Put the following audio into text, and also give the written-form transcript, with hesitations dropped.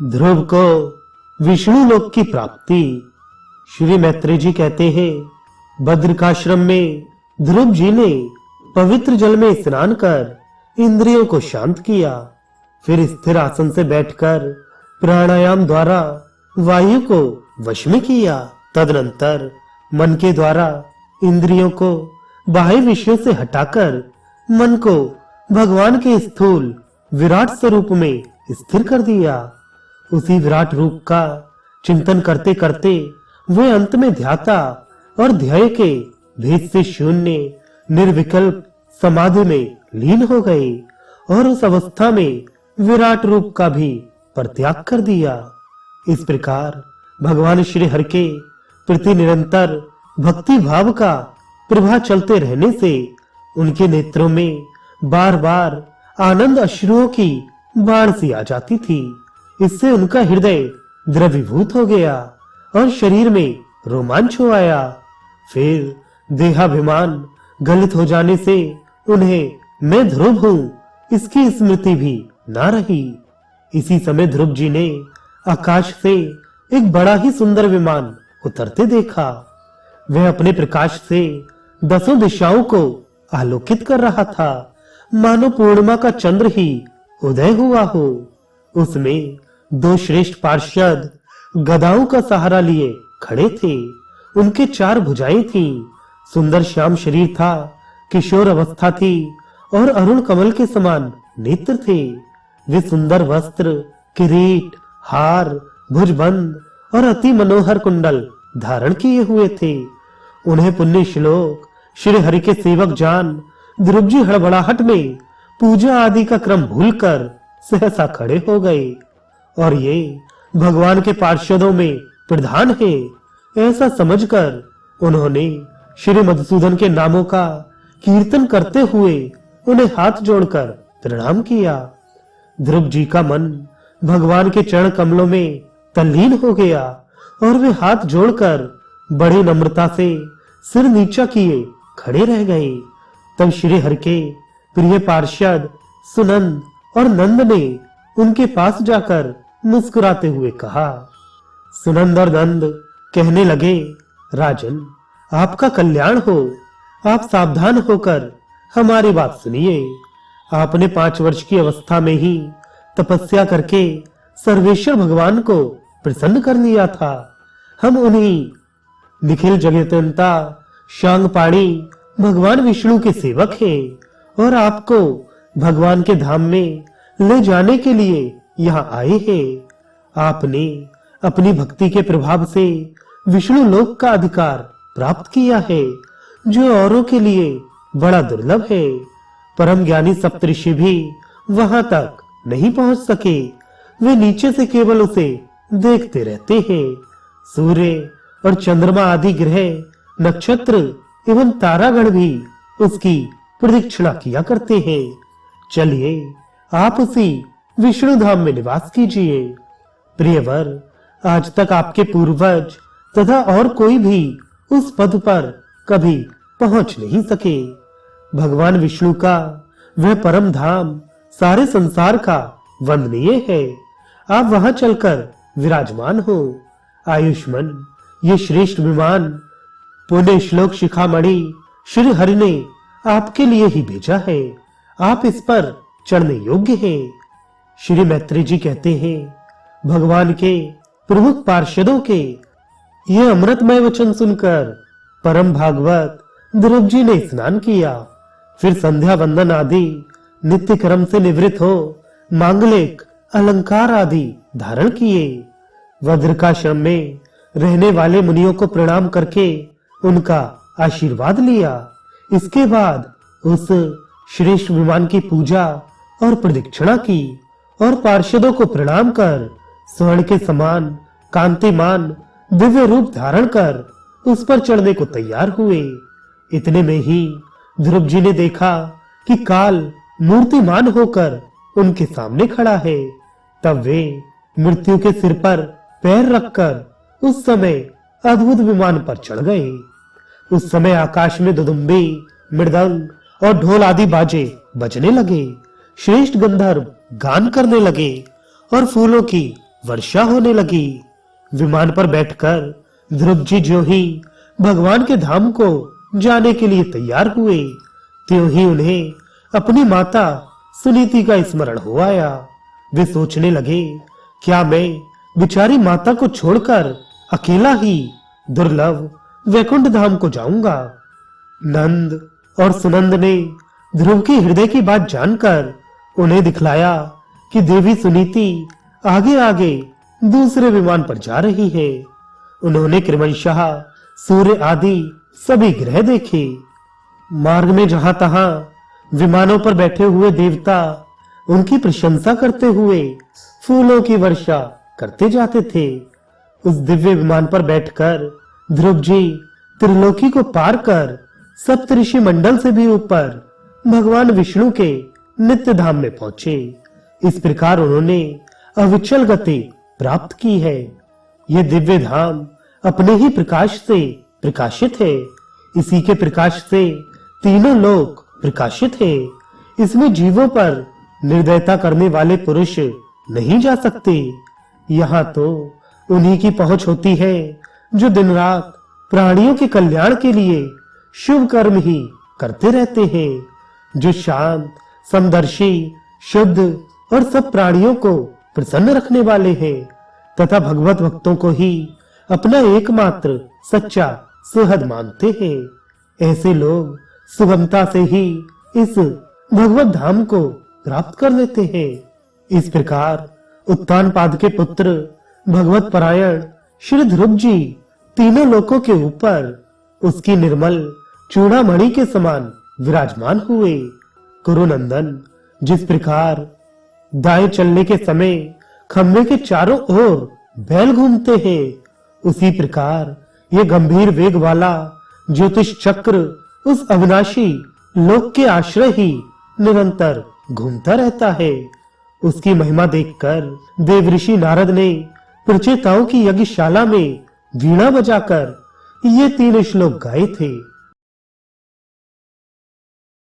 ध्रुव को विष्णु लोक की प्राप्ति। श्री मैत्रेय जी कहते हैं, बद्रिकाश्रम में ध्रुव जी ने पवित्र जल में स्नान कर इंद्रियों को शांत किया। फिर स्थिर आसन से बैठकर प्राणायाम द्वारा वायु को वश में किया। तदनंतर मन के द्वारा इंद्रियों को बाह्य विषयों से हटाकर मन को भगवान के स्थूल विराट स्वरूप में स्थिर कर दिया। उसी विराट रूप का चिंतन करते करते वे अंत में ध्याता और ध्येय के भेद से शून्य निर्विकल्प समाधि में लीन हो गए और उस अवस्था में विराट रूप का भी परित्याग कर दिया। इस प्रकार भगवान श्री हरि के प्रति निरंतर भक्ति भाव का प्रवाह चलते रहने से उनके नेत्रों में बार बार आनंद अश्रुओं की बाढ़ सी आ जाती थी। इससे उनका हृदय द्रवीभूत हो गया और शरीर में रोमांच हो आया। फिर देहाभिमान गलित हो जाने से उन्हें मैं ध्रुव हूं इसकी स्मृति भी ना रही। इसी समय ध्रुव जी ने आकाश से एक बड़ा ही सुंदर विमान उतरते देखा। वह अपने प्रकाश से दसों दिशाओं को आलोकित कर रहा था, मानो पूर्णिमा का चंद्र ही उदय हुआ हो। उसमें दो श्रेष्ठ पार्षद गदाओं का सहारा लिए खड़े थे। उनके चार भुजाएं थीं, सुंदर श्याम शरीर था, किशोर अवस्था थी और अरुण कमल के समान नेत्र थे। वे सुंदर वस्त्र, किरीट, हार, भुजबंद और अति मनोहर कुंडल धारण किए हुए थे। उन्हें पुण्य श्लोक श्री हरि के सेवक जान ध्रुव जी हड़बड़ाहट में पूजा आदि का क्रम भूलकर सहसा खड़े हो गए और ये भगवान के पार्षदों में प्रधान है ऐसा समझकर उन्होंने श्री मधुसूदन के नामों का कीर्तन करते हुए उन्हें हाथ जोड़कर प्रणाम किया। ध्रुव जी का मन भगवान के चरण कमलों में तल्लीन हो गया और वे हाथ जोड़कर बड़ी नम्रता से सिर नीचा किए खड़े रह गए। तब श्री हरि के प्रिय पार्षद सुनंद और नंद ने उनके पास जाकर मुस्कुराते हुए कहा। सुनंद और नंद कहने लगे, राजन आपका कल्याण हो, आप सावधान होकर हमारी बात सुनिए। आपने 5 वर्ष की अवस्था में ही तपस्या करके सर्वेश्वर भगवान को प्रसन्न कर लिया था। हम उन्हीं निखिल जगतंता शांगपाणी भगवान विष्णु के सेवक हैं और आपको भगवान के धाम में ले जाने के लिए यहाँ आए हैं। आपने अपनी भक्ति के प्रभाव से विष्णु लोक का अधिकार प्राप्त किया है, जो औरों के लिए बड़ा दुर्लभ है। परम ज्ञानी सप्तऋषि भी वहां तक नहीं पहुंच सके, वे नीचे से केवल उसे देखते रहते हैं। सूर्य और चंद्रमा आदि ग्रह, नक्षत्र एवं तारागण भी उसकी प्रदक्षिणा किया करते हैं। चलिए आप उसी विष्णु धाम में निवास कीजिए। प्रियवर, आज तक आपके पूर्वज तथा और कोई भी उस पद पर कभी पहुंच नहीं सके। भगवान विष्णु का वह परम धाम सारे संसार का वंदनीय है। आप वहां चलकर विराजमान हो। आयुष्मान ये श्रेष्ठ विमान पुण्य श्लोक शिखामणि श्री हरि ने आपके लिए ही भेजा है। आप इस पर चढ़ने योग्य हैं। श्री मैत्रेय जी कहते हैं, भगवान के प्रमुख पार्षदों के यह अमृतमय वचन सुनकर परम भागवत ध्रुव जी ने स्नान किया। फिर संध्या वंदन आदि नित्य कर्म से निवृत्त हो मांगलिक अलंकार आदि धारण किए। बद्रिकाश्रम में रहने वाले मुनियों को प्रणाम करके उनका आशीर्वाद लिया। इसके बाद उस श्रेष्ठ विमान की पूजा और प्रदक्षिणा की और पार्षदों को प्रणाम कर स्वर्ण के समान कांतिमान दिव्य रूप धारण कर उस पर चढ़ने को तैयार हुए। इतने में ही ध्रुव जी ने देखा कि काल मूर्तिमान होकर उनके सामने खड़ा है। तब वे मृत्यु के सिर पर पैर रखकर उस समय अद्भुत विमान पर चढ़ गए। उस समय आकाश में दुदुम्बी, मृदंग और ढोल आदि बाजे बजने लगे। श्रेष्ठ गंधर्व गान करने लगे और फूलों की वर्षा होने लगी। विमान पर बैठकर ध्रुव जी जो ही भगवान के धाम को जाने के लिए तैयार हुए, त्यों ही उन्हें अपनी माता सुनीति का स्मरण हो आया। वे सोचने लगे, क्या मैं बिचारी माता को छोड़कर अकेला ही दुर्लभ वैकुंठ धाम को जाऊंगा। नंद और सुनंद ने ध्रुव के हृदय की बात जानकर उन्हें दिखलाया कि देवी सुनीति आगे आगे दूसरे विमान पर जा रही है। उन्होंने क्रमशः सूर्य आदि सभी ग्रह देखे। मार्ग में जहां तहां विमानों पर बैठे हुए देवता उनकी प्रशंसा करते हुए फूलों की वर्षा करते जाते थे। उस दिव्य विमान पर बैठकर ध्रुव जी त्रिलोकी को पार कर सप्तऋषि मंडल से भी ऊपर भगवान विष्णु के नित्य धाम में पहुंचे। इस प्रकार उन्होंने अविचल गति प्राप्त की है। यह दिव्य धाम अपने ही प्रकाश से प्रकाशित है। इसी के प्रकाश से तीनों लोक प्रकाशित है। इसमें जीवों पर निर्दयता करने वाले पुरुष नहीं जा सकते। यहाँ तो उन्हीं की पहुंच होती है जो दिन रात प्राणियों के कल्याण के लिए शुभ कर्म ही करते रहते हैं, जो शांत, समदर्शी, शुद्ध और सब प्राणियों को प्रसन्न रखने वाले हैं तथा भगवत भक्तों को ही अपना एकमात्र सच्चा सुहृद मानते हैं। ऐसे लोग सुगमता से ही इस भगवत धाम को प्राप्त कर लेते हैं। इस प्रकार उत्तानपाद के पुत्र भगवत परायण श्री ध्रुव जी तीनों लोकों के ऊपर उसकी निर्मल चूड़ामणि के समान विराजमान हुए। कुरुनंदन जिस प्रकार दाएं चलने के समय खंबे के चारों ओर बैल घूमते हैं, उसी प्रकार ये गंभीर वेग वाला ज्योतिष चक्र उस अविनाशी लोक के आश्रय ही निरंतर घूमता रहता है। उसकी महिमा देखकर देवऋषि नारद ने प्रचेताओं की यज्ञशाला में वीणा बजाकर ये 3 श्लोक गाए थे।